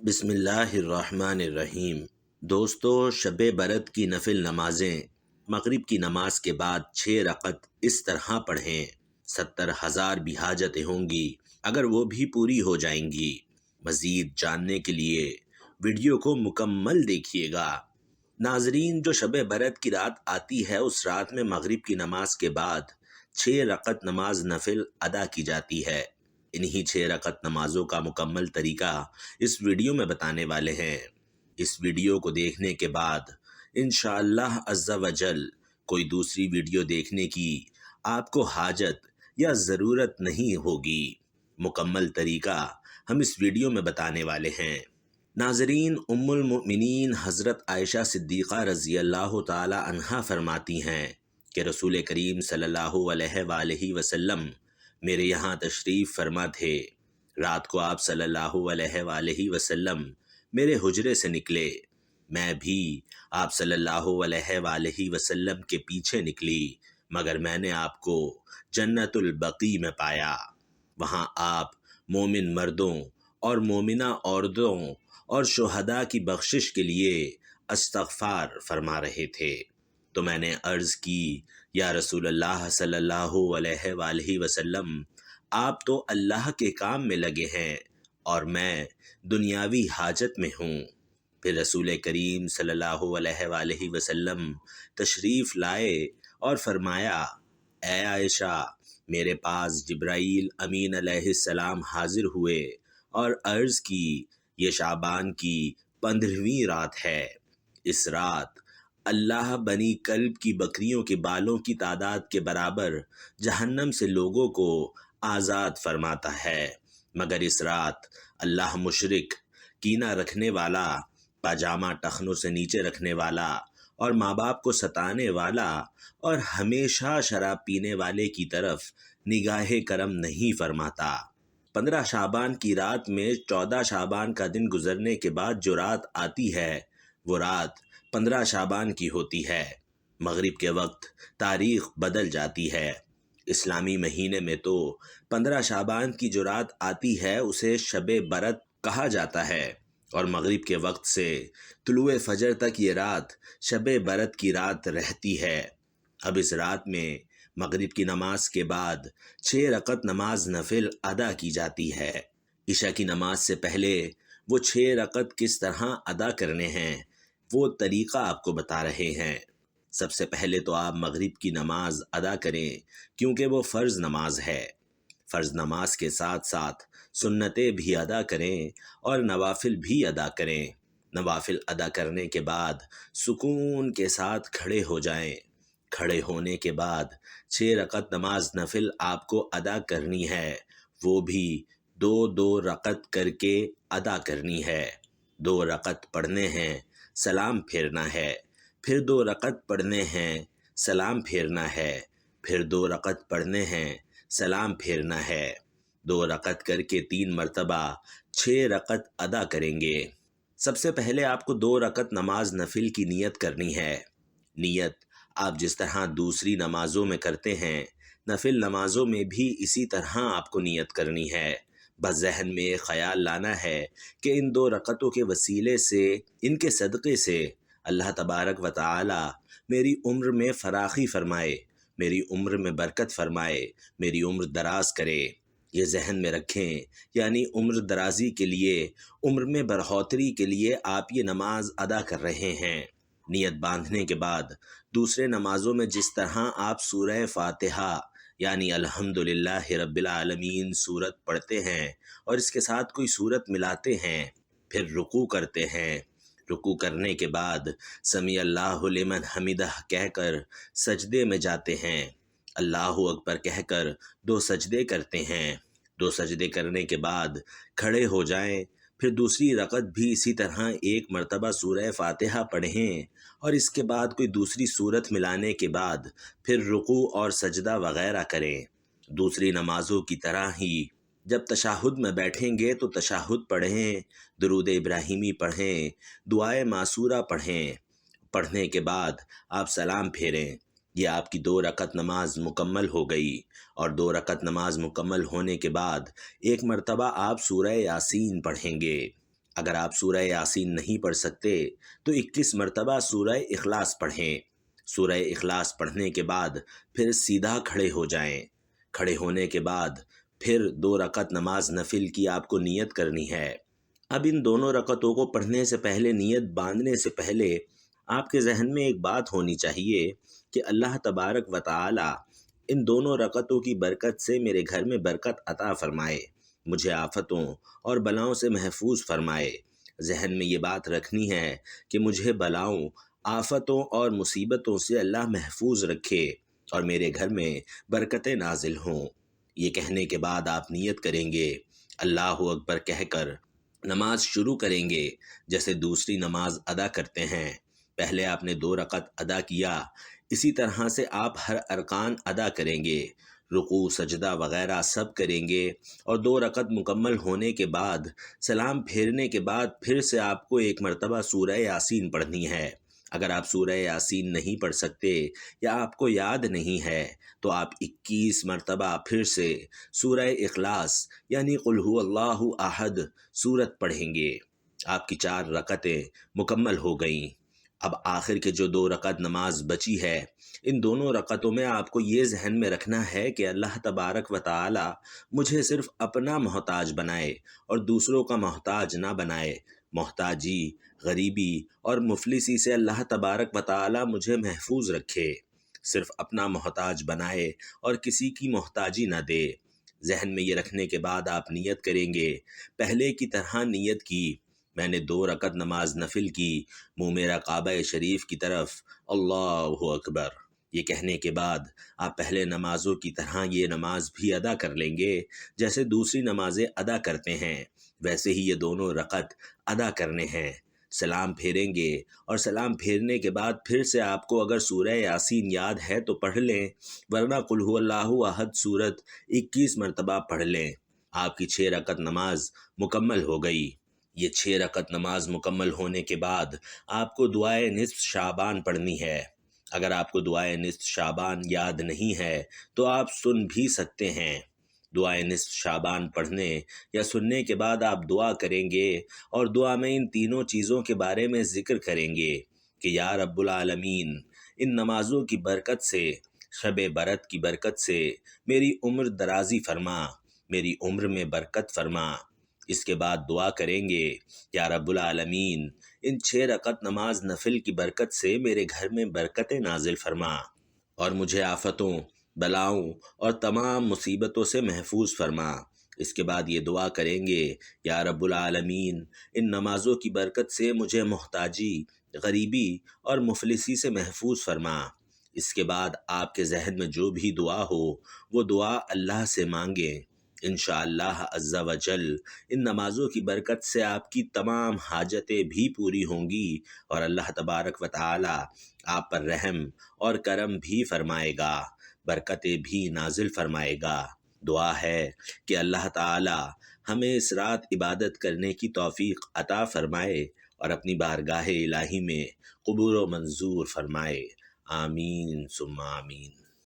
بسم اللہ الرحمن الرحیم۔ دوستو، شب برات کی نفل نمازیں مغرب کی نماز کے بعد 6 رکعت اس طرح پڑھیں، 70,000 بھی حاجتیں ہوں گی اگر وہ بھی پوری ہو جائیں گی۔ مزید جاننے کے لیے ویڈیو کو مکمل دیکھیے گا۔ ناظرین، جو شب برات کی رات آتی ہے اس رات میں مغرب کی نماز کے بعد 6 رکعت نماز نفل ادا کی جاتی ہے۔ انہی 6 رکعت نمازوں کا مکمل طریقہ اس ویڈیو میں بتانے والے ہیں۔ اس ویڈیو کو دیکھنے کے بعد انشاءاللہ عز و جل کوئی دوسری ویڈیو دیکھنے کی آپ کو حاجت یا ضرورت نہیں ہوگی۔ مکمل طریقہ ہم اس ویڈیو میں بتانے والے ہیں۔ ناظرین، ام المؤمنین حضرت عائشہ صدیقہ رضی اللہ تعالی عنہا فرماتی ہیں کہ رسول کریم صلی اللہ علیہ وآلہ وسلم میرے یہاں تشریف فرما تھے۔ رات کو آپ صلی اللہ علیہ وآلہ وسلم میرے حجرے سے نکلے، میں بھی آپ صلی اللہ علیہ وآلہ وسلم کے پیچھے نکلی، مگر میں نے آپ کو جنت البقیع میں پایا۔ وہاں آپ مومن مردوں اور مومنہ عورتوں اور شہداء کی بخشش کے لیے استغفار فرما رہے تھے۔ تو میں نے عرض کی، یا رسول اللہ صلی اللہ علیہ وآلہ وسلم، آپ تو اللہ کے کام میں لگے ہیں اور میں دنیاوی حاجت میں ہوں۔ پھر رسول کریم صلی اللہ علیہ وآلہ وسلم تشریف لائے اور فرمایا، اے عائشہ، میرے پاس جبرائیل امین علیہ السلام حاضر ہوئے اور عرض کی، یہ شعبان کی 15ویں رات ہے۔ اس رات اللہ بنی کلب کی بکریوں کے بالوں کی تعداد کے برابر جہنم سے لوگوں کو آزاد فرماتا ہے، مگر اس رات اللہ مشرک، کینہ رکھنے والا، پاجامہ ٹخنوں سے نیچے رکھنے والا اور ماں باپ کو ستانے والا اور ہمیشہ شراب پینے والے کی طرف نگاہ کرم نہیں فرماتا۔ 15 شعبان کی رات میں 14 شعبان کا دن گزرنے کے بعد جو رات آتی ہے وہ رات 15 شعبان کی ہوتی ہے۔ مغرب کے وقت تاریخ بدل جاتی ہے۔ اسلامی مہینے میں تو 15 شعبان کی جو رات آتی ہے اسے شب برات کہا جاتا ہے، اور مغرب کے وقت سے طلوع فجر تک یہ رات شب برات کی رات رہتی ہے۔ اب اس رات میں مغرب کی نماز کے بعد 6 رکعت نماز نفل ادا کی جاتی ہے۔ عشاء کی نماز سے پہلے وہ 6 رکعت کس طرح ادا کرنے ہیں وہ طریقہ آپ کو بتا رہے ہیں۔ سب سے پہلے تو آپ مغرب کی نماز ادا کریں، کیونکہ وہ فرض نماز ہے۔ فرض نماز کے ساتھ ساتھ سنتیں بھی ادا کریں اور نوافل بھی ادا کریں۔ نوافل ادا کرنے کے بعد سکون کے ساتھ کھڑے ہو جائیں۔ کھڑے ہونے کے بعد 6 رکعت نماز نفل آپ کو ادا کرنی ہے، وہ بھی 2 رکعت کر کے ادا کرنی ہے۔ 2 رکعت پڑھنے ہیں، سلام پھیرنا ہے، پھر 2 رکعت پڑھنے ہیں، سلام پھیرنا ہے، پھر 2 رکعت پڑھنے ہیں، سلام پھیرنا ہے۔ 2 رکعت کر کے 3 مرتبہ 6 رکعت ادا کریں گے۔ سب سے پہلے آپ کو 2 رکعت نماز نفل کی نیت کرنی ہے۔ نیت آپ جس طرح دوسری نمازوں میں کرتے ہیں، نفل نمازوں میں بھی اسی طرح آپ کو نیت کرنی ہے۔ بس ذہن میں ایک خیال لانا ہے کہ ان 2 رکعتوں کے وسیلے سے، ان کے صدقے سے اللہ تبارک و تعالی میری عمر میں فراخی فرمائے، میری عمر میں برکت فرمائے، میری عمر دراز کرے۔ یہ ذہن میں رکھیں، یعنی عمر درازی کے لیے، عمر میں بڑھوتری کے لیے آپ یہ نماز ادا کر رہے ہیں۔ نیت باندھنے کے بعد دوسرے نمازوں میں جس طرح آپ سورہ فاتحہ یعنی الحمدللہ رب العالمین سورت پڑھتے ہیں اور اس کے ساتھ کوئی سورت ملاتے ہیں، پھر رکوع کرتے ہیں۔ رکوع کرنے کے بعد سمیع اللہ لمن حمدہ کہہ کر سجدے میں جاتے ہیں۔ اللہ اکبر کہہ کر 2 سجدے کرتے ہیں۔ 2 سجدے کرنے کے بعد کھڑے ہو جائیں، پھر دوسری رکعت بھی اسی طرح 1 مرتبہ سورہ فاتحہ پڑھیں اور اس کے بعد کوئی دوسری سورت ملانے کے بعد پھر رکوع اور سجدہ وغیرہ کریں۔ دوسری نمازوں کی طرح ہی جب تشہد میں بیٹھیں گے تو تشہد پڑھیں، درود ابراہیمی پڑھیں، دعائے معصورہ پڑھیں۔ پڑھنے کے بعد آپ سلام پھیریں۔ یہ آپ کی 2 رکعت نماز مکمل ہو گئی، اور 2 رکعت نماز مکمل ہونے کے بعد 1 مرتبہ آپ سورہ یاسین پڑھیں گے۔ اگر آپ سورہ یاسین نہیں پڑھ سکتے تو 21 مرتبہ سورہ اخلاص پڑھیں۔ سورہ اخلاص پڑھنے کے بعد پھر سیدھا کھڑے ہو جائیں۔ کھڑے ہونے کے بعد پھر 2 رکعت نماز نفل کی آپ کو نیت کرنی ہے۔ اب ان دونوں رکعتوں کو پڑھنے سے پہلے، نیت باندھنے سے پہلے آپ کے ذہن میں ایک بات ہونی چاہیے کہ اللہ تبارک و تعالی ان دونوں رکعتوں کی برکت سے میرے گھر میں برکت عطا فرمائے، مجھے آفتوں اور بلاؤں سے محفوظ فرمائے۔ ذہن میں یہ بات رکھنی ہے کہ مجھے بلاؤں، آفتوں اور مصیبتوں سے اللہ محفوظ رکھے اور میرے گھر میں برکتیں نازل ہوں۔ یہ کہنے کے بعد آپ نیت کریں گے، اللہ اکبر کہہ کر نماز شروع کریں گے، جیسے دوسری نماز ادا کرتے ہیں۔ پہلے آپ نے 2 رکعت ادا کیا، اسی طرح سے آپ ہر ارکان ادا کریں گے، رکوع سجدہ وغیرہ سب کریں گے، اور 2 رکعت مکمل ہونے کے بعد سلام پھیرنے کے بعد پھر سے آپ کو 1 مرتبہ سورہ یاسین پڑھنی ہے۔ اگر آپ سورہ یاسین نہیں پڑھ سکتے یا آپ کو یاد نہیں ہے تو آپ 21 مرتبہ پھر سے سورہ اخلاص یعنی قل هو اللہ احد سورت پڑھیں گے۔ آپ کی 4 رکعتیں مکمل ہو گئیں۔ اب آخر کے جو 2 رکعت نماز بچی ہے، ان دونوں رکعتوں میں آپ کو یہ ذہن میں رکھنا ہے کہ اللہ تبارک و تعالی مجھے صرف اپنا محتاج بنائے اور دوسروں کا محتاج نہ بنائے۔ محتاجی، غریبی اور مفلسی سے اللہ تبارک و تعالی مجھے محفوظ رکھے، صرف اپنا محتاج بنائے اور کسی کی محتاجی نہ دے۔ ذہن میں یہ رکھنے کے بعد آپ نیت کریں گے، پہلے کی طرح نیت کی، میں نے 2 رکعت نماز نفل کی، منہ میرا کعبہ شریف کی طرف، اللہ اکبر۔ یہ کہنے کے بعد آپ پہلے نمازوں کی طرح یہ نماز بھی ادا کر لیں گے، جیسے دوسری نمازیں ادا کرتے ہیں ویسے ہی یہ دونوں رکعت ادا کرنے ہیں۔ سلام پھیریں گے اور سلام پھیرنے کے بعد پھر سے آپ کو اگر سورہ یاسین یاد ہے تو پڑھ لیں، ورنہ قل هو اللہ احد سورت 21 مرتبہ پڑھ لیں۔ آپ کی 6 رکعت نماز مکمل ہو گئی۔ یہ 6 رکعت نماز مکمل ہونے کے بعد آپ کو دعائے نصف شعبان پڑھنی ہے۔ اگر آپ کو دعائے نصف شعبان یاد نہیں ہے تو آپ سن بھی سکتے ہیں۔ دعائے نصف شعبان پڑھنے یا سننے کے بعد آپ دعا کریں گے اور دعا میں ان تینوں چیزوں کے بارے میں ذکر کریں گے کہ یا رب العالمین، ان نمازوں کی برکت سے، شب برات کی برکت سے میری عمر درازی فرما، میری عمر میں برکت فرما۔ اس کے بعد دعا کریں گے یا رب العالمین، ان 6 رکعت نماز نفل کی برکت سے میرے گھر میں برکتیں نازل فرما اور مجھے آفتوں، بلاؤں اور تمام مصیبتوں سے محفوظ فرما۔ اس کے بعد یہ دعا کریں گے یا رب العالمین، ان نمازوں کی برکت سے مجھے محتاجی، غریبی اور مفلسی سے محفوظ فرما۔ اس کے بعد آپ کے ذہن میں جو بھی دعا ہو وہ دعا اللہ سے مانگیں۔ انشاءاللہ عز و جل ان نمازوں کی برکت سے آپ کی تمام حاجتیں بھی پوری ہوں گی اور اللہ تبارک و تعالی آپ پر رحم اور کرم بھی فرمائے گا، برکتیں بھی نازل فرمائے گا۔ دعا ہے کہ اللہ تعالی ہمیں اس رات عبادت کرنے کی توفیق عطا فرمائے اور اپنی بارگاہ الہی میں قبول و منظور فرمائے۔ آمین ثم آمین۔